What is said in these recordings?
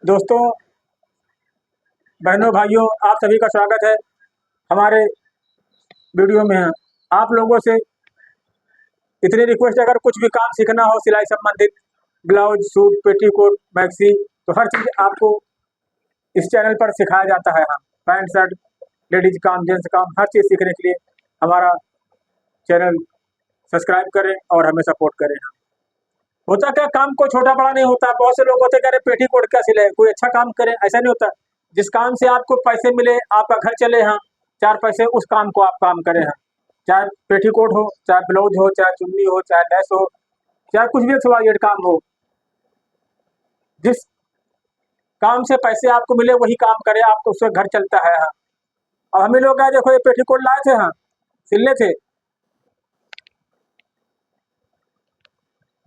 दोस्तों, बहनों, भाइयों, आप सभी का स्वागत है हमारे वीडियो में। आप लोगों से इतनी रिक्वेस्ट है, अगर कुछ भी काम सीखना हो सिलाई संबंधित, ब्लाउज, सूट, पेटीकोट, मैक्सी, तो हर चीज़ आपको इस चैनल पर सिखाया जाता है। हाँ, पैंट शर्ट, लेडीज काम, जेंट्स काम, हर चीज़ सीखने के लिए हमारा चैनल सब्सक्राइब करें और हमें सपोर्ट करें। हाँ, होता क्या, काम कोई छोटा बड़ा नहीं होता। बहुत से लोग होते कह रहे पेटीकोट क्या सिले, कोई अच्छा काम करें, ऐसा नहीं होता। जिस काम से आपको पैसे मिले, आपका घर चले, हाँ, चार पैसे, उस काम को आप काम करें। हाँ, चाहे पेटीकोट हो, चाहे ब्लाउज हो, चाहे चुन्नी हो, चाहे ड्रेस हो, चाहे कुछ भी एक्स काम हो, जिस काम से पैसे आपको मिले वही काम करें, आपको उससे घर चलता है। हाँ, अब हमें लोग आए, देखो ये पेटीकोट लाए थे, हाँ, सिलने थे।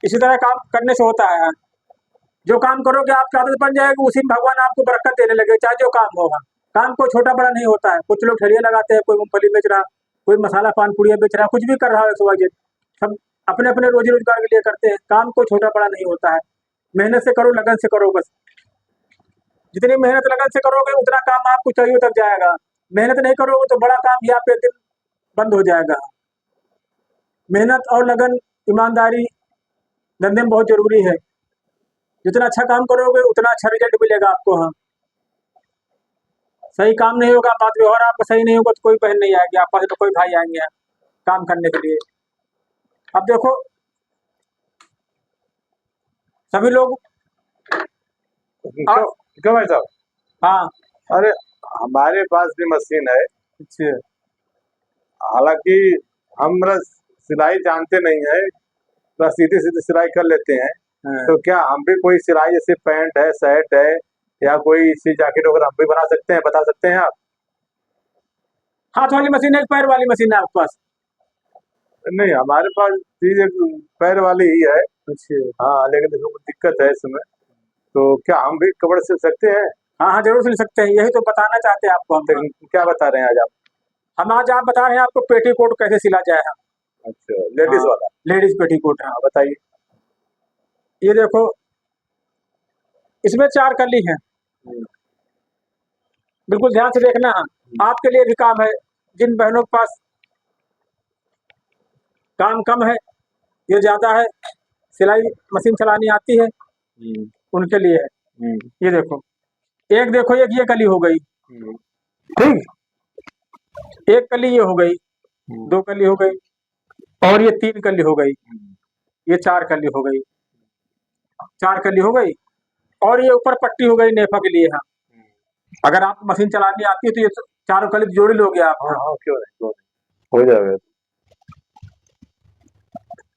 इसी तरह काम करने से होता है। हाँ, जो काम करोगे आपकी आदत बन जाएगी, उसी में भगवान आपको बरकत देने लगे, चाहे जो काम होगा। काम कोई छोटा बड़ा नहीं होता है। कुछ लोग ठेलियाँ लगाते हैं, कोई मूंगफली बेच रहा, कोई मसाला पान पुड़िया बेच रहा, कुछ भी कर रहा है, सुबह सब अपने अपने रोजी रोजगार के लिए करते हैं। काम कोई छोटा बड़ा नहीं होता है। मेहनत से करो, लगन से करो, बस जितनी मेहनत लगन से करोगे उतना काम आपको चाहिए तक जाएगा। मेहनत नहीं करोगे तो बड़ा काम भी आपके दिन बंद हो जाएगा। मेहनत और लगन, ईमानदारी धंधे में बहुत जरूरी है। जितना अच्छा काम करोगे उतना अच्छा रिजल्ट मिलेगा आपको। हाँ, सही काम नहीं होगा, बात व्यवहार आपका सही नहीं होगा, तो कोई बहन नहीं आएगी आप पास, तो कोई भाई आएंगे काम करने के लिए। अब देखो, सभी लोग क्यों क्यों भाई साहब? हाँ, अरे हमारे पास भी मशीन है। अच्छा, हालांकि हम सिलाई जानते नहीं है, बस सीधी सीधी सिलाई कर लेते हैं। हाँ, तो क्या हम भी कोई सिलाई, जैसे पैंट है, शर्ट है, या कोई सी जैकेट वगैरह हम भी बना सकते हैं? बता सकते हैं आप? हाथ वाली मशीन है, एक पैर वाली मशीन है आपके पास? नहीं, हमारे पास चीज एक पैर वाली ही है। अच्छा, हाँ, लेकिन इसमें कुछ दिक्कत है इसमें। तो क्या हम भी कपड़े सिल सकते हैं? हाँ हाँ, जरूर सिल सकते हैं, यही तो बताना चाहते हैं आपको हम। तो क्या बता रहे हैं आज आप? हम आज आप बता रहे हैं आपको पेटीकोट कैसे सिला जाए। हाँ, अच्छा, लेडीज हाँ, वाला? Ladies petticoat. हाँ, हाँ, बताइए। ये देखो, इसमें 4 कली हैं, हम्म, बिल्कुल ध्यान से देखना। हाँ, आपके लिए भी काम है। जिन बहनों के पास काम कम है, ये ज्यादा है, सिलाई मशीन चलानी आती है, हम्म, उनके लिए है। हम्म, ये देखो, एक देखो, एक ये कली हो गई, हम्म, ठीक, एक कली ये हो गई, हम्म, 2 कली हो गई, और ये 3 कली हो गई, हम्म, ये 4 कली हो गई, 4 कली हो गई, और ये ऊपर पट्टी हो गई नेफा के लिए। हाँ, अगर आपको मशीन चलानी आती है तो ये चारों कली जोड़ लोगे आप। हाँ हाँ, हाँ, क्यों नहीं, हो जाएगा।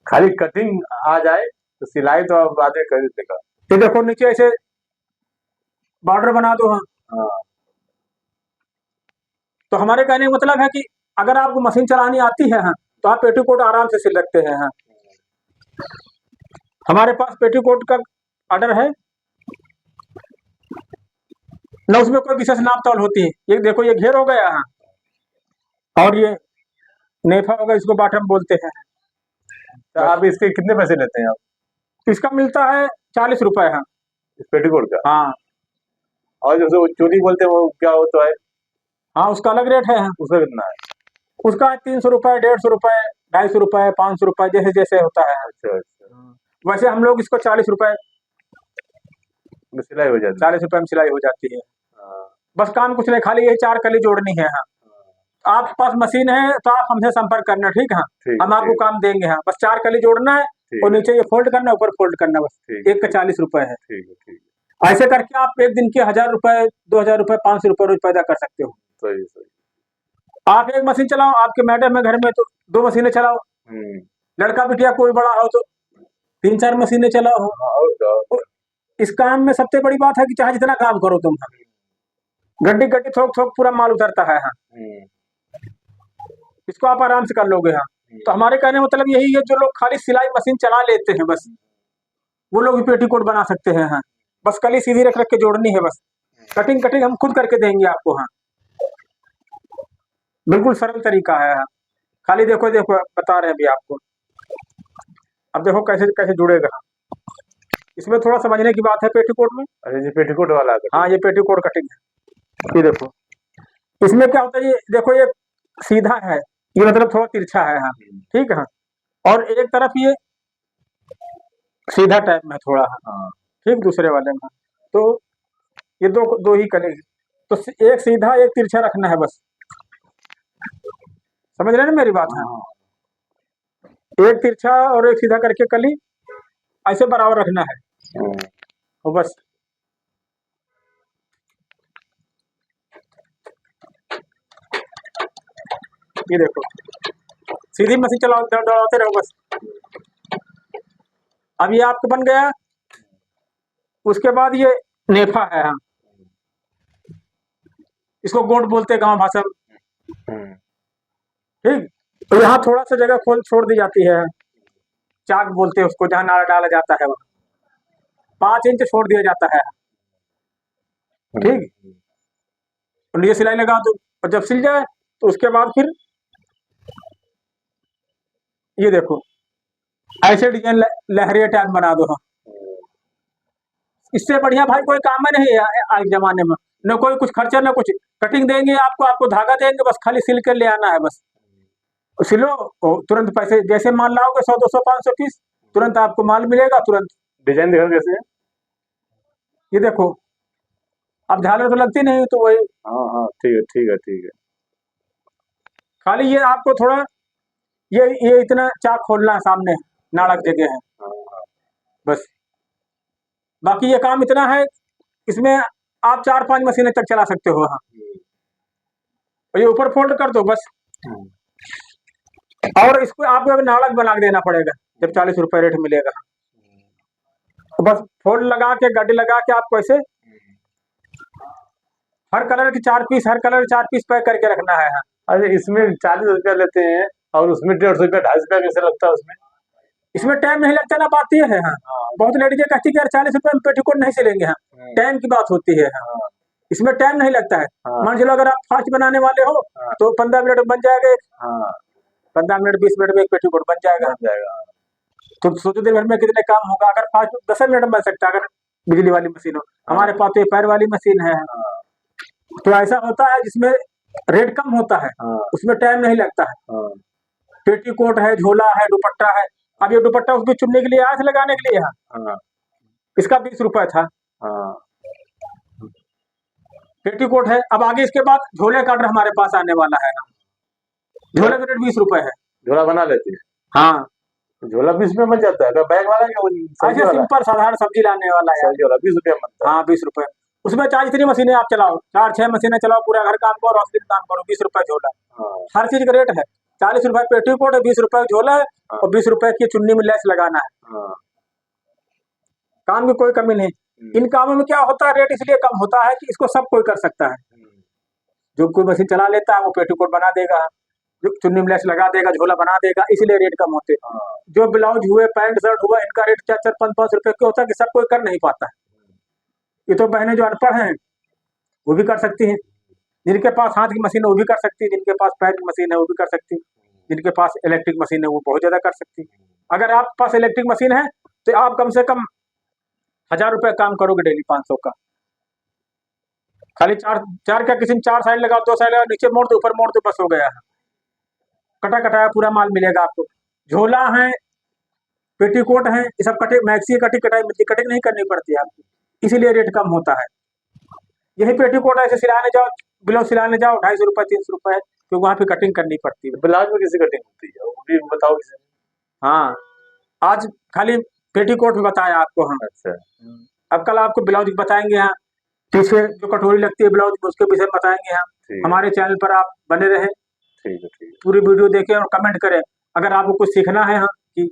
खाली कटिंग आ जाए तो सिलाई तो आप आगे कर देगा। ये देखो, नीचे ऐसे बॉर्डर बना दो। हाँ, हाँ, तो हमारे कहने का मतलब है कि अगर आपको मशीन चलानी आती है, हाँ, तो आप पेटीकोट आराम से सिल सकते हैं। हाँ, हमारे पास पेटीकोट का ऑर्डर है, न उसमें कोई विशेष नाप तौल होती है। ये देखो, ये घेर हो गया। हाँ, और ये नेफा होगा, इसको बॉटम बोलते हैं। तो आप इसके कितने पैसे लेते हैं आप, इसका मिलता है 40 रुपए। हाँ, इस पेटीकोट का? हाँ, और जो वो चोली बोलते हैं वो क्या होता है? हाँ, उसका अलग रेट है। हाँ, उसका कितना है? उसका 300 रुपए, 150 रुपए, 250 रुपए, 500 रुपए, जैसे जैसे होता है। अच्छा अच्छा, वैसे हम लोग इसको 40 रुपए, में सिलाई हो जाती है? 40 रुपए में सिलाई हो जाती है। हाँ, बस काम कुछ नहीं, खाली ये 4 कली जोड़नी है। हाँ, हाँ, आपके पास मशीन है तो आप हमसे संपर्क करना, ठीक है? हाँ, ठीक हम है, आपको ठीक काम देंगे। हाँ, बस 4 कली जोड़ना है, ठीक और है, नीचे ये फोल्ड करना, ऊपर फोल्ड करना, बस। ठीक है, एक का ठीक 40 रुपए है। ठीक है, ठीक ऐसे करके आप एक दिन के 1000 रुपए, 2000 रुपए, 500 रुपए रोज पैदा कर सकते हो। है, सही सही। आप एक मशीन चलाओ, आपके मैडम है घर में तो 2 मशीनें चलाओ, हम्म, लड़का बिटिया कोई बड़ा हो तो 3-4 मशीनें चलाओ। हाँ, और क्या? तो इस काम में सबसे बड़ी बात है कि चाहे जितना काम करो तुम, हाँ, गड्डी गड्डी थोक थोक पूरा माल उतरता है। हाँ, हम्म, इसको आप आराम से कर लोगे। हाँ, तो हमारे कहने का मतलब यही है, जो लोग खाली सिलाई मशीन चला लेते हैं बस, वो लोग भी पेटीकोट बना सकते हैं। हाँ, बस कली सीधी रख रख के जोड़नी है, बस कटिंग कटिंग हम खुद करके देंगे आपको। हाँ, बिल्कुल सरल तरीका है। हाँ, खाली देखो देखो, बता रहे हैं अभी आपको। अब देखो कैसे कैसे जुड़ेगा। इसमें थोड़ा समझने की बात है पेटीकोट में। अच्छा जी, पेटीकोट वाला हाँ, ये पेटीकोट कटिंग है। ये देखो, इसमें क्या होता है, ये देखो, ये सीधा है, ये मतलब थोड़ा तिरछा है। हाँ, ठीक है। हाँ, और एक तरफ ये सीधा टाइप में थोड़ा है। हाँ ठीक, दूसरे वाले में। तो ये दो दो ही कले, तो एक सीधा एक तिरछा रखना है बस। समझ रहे हैं ना मेरी बात? है हाँ एक तिरछा और एक सीधा करके कली ऐसे बराबर रखना है, हाँ। और बस। ये देखो, सीधी मशीन चलाओ, दौड़ाते रहो बस। अब ये आपको बन गया। उसके बाद ये नेफा है। हाँ, इसको गोट बोलते हैं गांव भाषा में। ठीक, तो यहाँ थोड़ा सा जगह खोल छोड़ दी जाती है, चाक बोलते हैं उसको, जहाँ नाड़ा डाला जाता है वहाँ 5 इंच छोड़ दिया जाता है। ठीक, और नीचे सिलाई लगा दो, और जब सिल जाए तो उसके बाद फिर ये देखो, ऐसे डिजाइन लहरिया टाइप बना दो। हाँ, इससे बढ़िया भाई कोई काम में नहीं है आज जमाने में। न कोई कुछ खर्चा, न कुछ। कटिंग देंगे आपको, आपको धागा देंगे, बस खाली सिल कर ले आना है बस। सिलो और तुरंत पैसे, जैसे माल लाओगे 100 200 500 पीस, तुरंत आपको माल मिलेगा तुरंत। डिजाइन देखो कैसे है। ये देखो, अब झालर तो लगती नहीं, तो वही हाँ हाँ, ठीक है ठीक है ठीक है। खाली ये आपको थोड़ा ये इतना चाक खोलना है, सामने नाड़क जगह है हाँ हाँ बस। बाकी ये काम इतना है, इसमें आप 4-5 मशीनें तक चला सकते हो। हाँ, और ये ऊपर फोल्ड कर दो बस। और इसको आपको एक नाड़क बना के देना पड़ेगा, जब 40 रुपए रेट मिलेगा। तो बस फोल्ड लगा के, गड्डी लगा के आपको ऐसे हर कलर की 4 पीस, हर कलर के 4 पीस पैक करके रखना है। हाँ, अरे इसमें 40 रुपया लेते हैं, और उसमें 150 रुपया 250 रुपया कैसे लगता है उसमें? इसमें टाइम नहीं लगता ना, बात ये है। हाँ, बहुत लेडीजें कहती है कि यार 40 रुपए में पेटीकोट नहीं सिलेंगे। हाँ, टाइम की बात होती है। हाँ, इसमें टाइम नहीं लगता है। हाँ मान चलो अगर आप फास्ट बनाने वाले हो हाँ तो 15 मिनट में बन जाएगा एक, हाँ, 15 मिनट 20 मिनट में एक पेटीकोट बन जाएगा। बन जाएगा। तो सोचो दिन भर में कितने काम होगा। अगर 5-10 मिनट में बन सकता है, अगर बिजली वाली मशीन हो। हमारे पास तो ये पैर वाली मशीन है। हाँ तो ऐसा होता है जिसमें रेट कम होता है, हाँ उसमें टाइम नहीं लगता है। हाँ पेटीकोट है, झोला है, दुपट्टा है। अब ये दुपट्टा उसकी चुनने के लिए आया था, लगाने के लिए। हाँ, हाँ इसका 20 रुपए था। हाँ। पेटीकोट है। अब आगे इसके बाद झोले का ऑर्डर हमारे पास आने वाला है। झोले का रेट 20 रुपए है। झोला बना लेती है? हाँ, झोला 20 में बन जाता है? बैग वाला या वो सब्जी ऐसे वाला? सिंपल साधारण सब्जी लाने वाला है। सब्जी वाला 20 रुपया में बनता है? हाँ, 20 रुपए। उसमें चाहे जितनी मशीनें आप चलाओ, 4-6 मशीनें चलाओ, पूरा घर काम करो, 10 दिन काम करो, 20 रुपए झोला। हाँ हर चीज का रेट है। 40 रुपए पेटीकोट है, 20 रुपए झोला है, हाँ और 20 रुपए की चुन्नी में लेस लगाना है। हाँ। काम की कोई कमी नहीं। इन कामों में क्या होता है, रेट इसलिए कम होता है कि इसको सब कोई कर सकता है। जो कोई मशीन चला लेता है वो पेटीकोट बना देगा, जो चुन्नी में लेस लगा देगा, झोला बना देगा, इसलिए रेट कम होते हैं। हाँ जो ब्लाउज हुए, पैंट शर्ट हुआ, इनका रेट 4-4 5-5 रुपए क्यों होता है कि सब कोई कर नहीं पाता है। ये तो बहनें जो अनपढ़ हैं वो भी कर सकती हैं, जिनके पास हाथ की मशीन है वो भी कर सकती है, जिनके पास पैर की मशीन है वो भी कर सकती है, जिनके पास इलेक्ट्रिक मशीन है वो बहुत ज्यादा कर सकती है। अगर आप पास इलेक्ट्रिक मशीन है तो आप कम से कम 1000 रुपये काम करोगे डेली, 500 का। खाली चार चार का किसी में 4 साइड लगाओ, 2 साइड लगाओ, नीचे मोड़ दो, ऊपर मोड़ दो, बस हो गया है। कटा कटाया पूरा माल मिलेगा आपको। झोला है, पेटीकोट है, ये सब कटे, मैक्सी कटिंग कटाई मिलती, कटिंग नहीं करनी पड़ती है आपको, इसीलिए रेट कम होता है। यही पेटीकोट ऐसे सिलाने जाओ, ब्लाउज सिलाने जाओ, 250 रुपए 300 रुपए, क्योंकि वहां पे कटिंग करनी पड़ती है। ब्लाउज में कैसे कटिंग होती है वो भी बताओ किसी ने? हाँ, आज खाली पेटीकोट में बताया आपको हम। अच्छा अब कल आपको ब्लाउज बताएंगे। यहाँ पीछे जो कटोरी लगती है ब्लाउज में, उसके विषय में बताएंगे हम। ठीक है हमारे चैनल पर आप बने रहे, ठीक है ठीक है। पूरी वीडियो देखें और कमेंट करें। अगर आपको कुछ सीखना है, हाँ, कि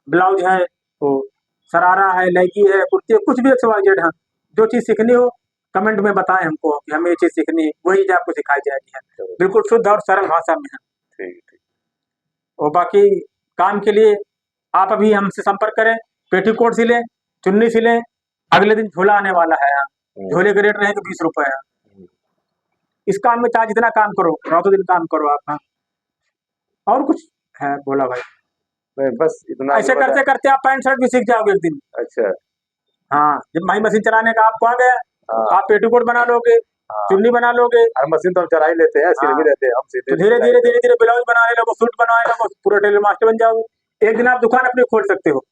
ब्लाउज है तो शरारा है, लेगी है, कुर्ती है, कुछ भी XYZ, हाँ, जो चीज़ सीखनी हो कमेंट में बताएं हमको कि हमें ये चीज़ सीखनी है, वही चीज़ आपको सिखाई जाएगी। है बिल्कुल शुद्ध और सरल भाषा में है। ठीक ठीक। और बाकी काम के लिए आप अभी हमसे संपर्क करें। पेटीकोट सिलें, चुन्नी सिलें, अगले दिन झोला आने वाला है। यहाँ झोले के रेट रहेंगे 20 रुपए है। इस काम में चाहे जितना काम करो, रातों दिन काम करो आप। हाँ, और कुछ है बोला भाई? नहीं बस इतना ऐसे करते करते आप पैंट शर्ट भी सीख जाओगे एक दिन। अच्छा। हाँ, जब माई मशीन चलाने का आपको आ गया, हाँ आप पेटीकोट बना लोगे, हाँ। चुन्नी बना लोगे, अरे मशीन तो हम चला ही लेते हैं, सिल हाँ, भी लेते हैं हम, तो सीधे धीरे सिलाई धीरे से। धीरे धीरे ब्लाउज बनाने लगो, सूट बनवाने लगो, पूरे टेलर मास्टर बन जाओगे। एक दिन आप दुकान अपनी खोल सकते हो।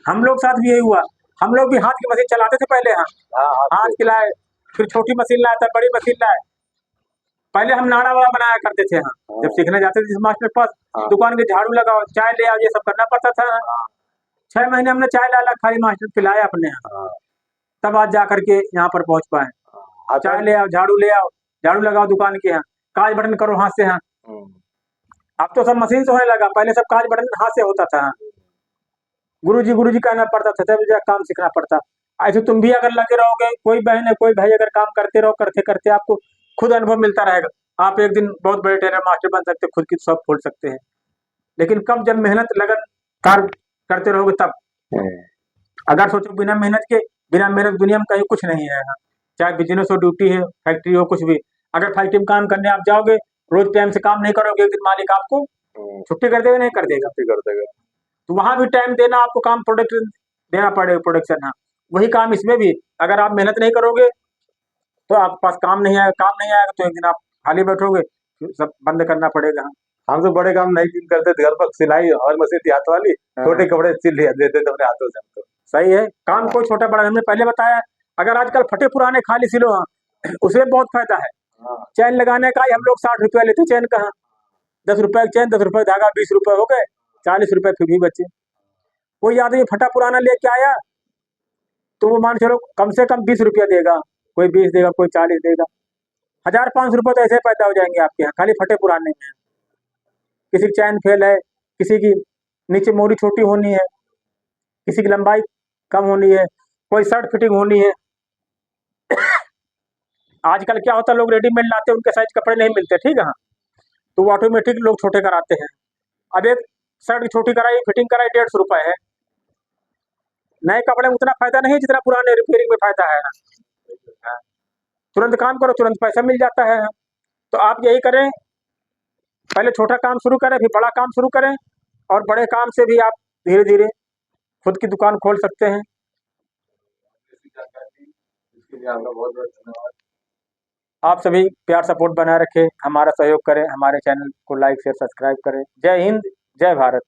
हम लोग साथ भी यही हुआ। हम लोग भी हाथ की मशीन चलाते थे पहले। हाँ, हाँ हाथ हाथ से। की लाए, फिर छोटी मशीन लाया था, बड़ी मशीन लाए। पहले हम नाड़ा वाड़ा बनाया करते थे। हाँ, जब हाँ सीखने जाते थे जिस मास्टर के पास, हाँ दुकान के झाड़ू लगाओ, चाय ले आओ, ये सब करना पड़ता था। हाँ 6 महीने हमने चाय ला ला खाली मास्टर पिलाया अपने यहाँ, हाँ तब आज जा करके यहाँ पर पहुंच पाए। हाँ। चाय ले आओ, झाड़ू ले आओ, झाड़ू लगाओ दुकान के यहाँ, काज बटन करो हाथ से। हाँ, हम्म, अब तो सब मशीन से होने लगा, पहले सब काज बटन हाथ से होता था। हाँ, गुरु जी कहना पड़ता था, तब जा काम सीखना पड़ता। ऐसे तुम भी अगर लगे रहोगे, कोई बहन है कोई भाई, अगर काम करते रहो, करते करते आपको खुद अनुभव मिलता रहेगा। आप एक दिन बहुत बड़े टेलर मास्टर बन सकते, खुद की शॉप खोल सकते हैं। लेकिन कब, जब मेहनत लगन कार्य करते रहोगे तब। हम्म, अगर सोचो बिना मेहनत के, बिना मेहनत दुनिया में कहीं कुछ नहीं है। हाँ, चाहे बिजनेस हो, ड्यूटी है, फैक्ट्री हो, कुछ भी। अगर फैक्ट्री में काम करने आप जाओगे, रोज टाइम से काम नहीं करोगे, एक दिन मालिक आपको छुट्टी कर देगा, नहीं कर देगा। छुट्टी कर देगा। तो वहां भी टाइम देना आपको, काम प्रोडक्ट देना पड़ेगा, प्रोडक्शन। हाँ, वही काम इसमें भी, अगर आप मेहनत नहीं करोगे तो आपके पास काम नहीं आएगा, काम नहीं आएगा तो एक दिन आप खाली बैठोगे, फिर सब बंद करना पड़ेगा। हाँ, हम तो बड़े काम नहीं करते थे, घर पर सिलाई और मशीन थी हाथ वाली, हाँ, छोटे कपड़े सिल लिया देते थे अपने हाथों से हम तो। सही है, काम हाँ कोई छोटा बड़ा, हमने पहले बताया। अगर आजकल फटे पुराने खाली सिलो, हाँ, उसमें बहुत फायदा है। हाँ चैन लगाने का ही हम लोग 60 रुपया लेते चैन का। हाँ, 10 रुपए चैन, 10 रुपए धागा, 20 रुपए हो गए, 40 रुपए फिर भी बचे। कोई आदमी फटा पुराना लेके आया तो वो मान चलो कम से कम 20 रुपया देगा, कोई 20 देगा, कोई 40 देगा। 1000-500 रुपए तो ऐसे पैदा हो जाएंगे आपके यहाँ, खाली फटे पुराने में। किसी की चैन फेल है, किसी की नीचे मोरी छोटी होनी है, किसी की लंबाई कम होनी है, कोई शर्ट फिटिंग होनी है। आजकल क्या होता है, लोग रेडीमेड लाते हैं, उनके साइज कपड़े नहीं मिलते, ठीक है। हाँ, तो वो ऑटोमेटिक लोग छोटे कराते हैं। अब एक शर्ट की छोटी कराई, फिटिंग कराई, 150 रुपए है। नए कपड़े में उतना फायदा नहीं है जितना पुराने रिपेयरिंग में फायदा है। हाँ, तुरंत काम करो, तुरंत पैसा मिल जाता है। तो आप यही करें, पहले छोटा काम शुरू करें, फिर बड़ा काम शुरू करें, और बड़े काम से भी आप धीरे धीरे खुद की दुकान खोल सकते हैं। इसके लिए आपका बहुत बहुत धन्यवाद। आप सभी प्यार सपोर्ट बनाए रखें, हमारा सहयोग करें, हमारे चैनल को लाइक शेयर सब्सक्राइब करें। जय हिंद, जय भारत।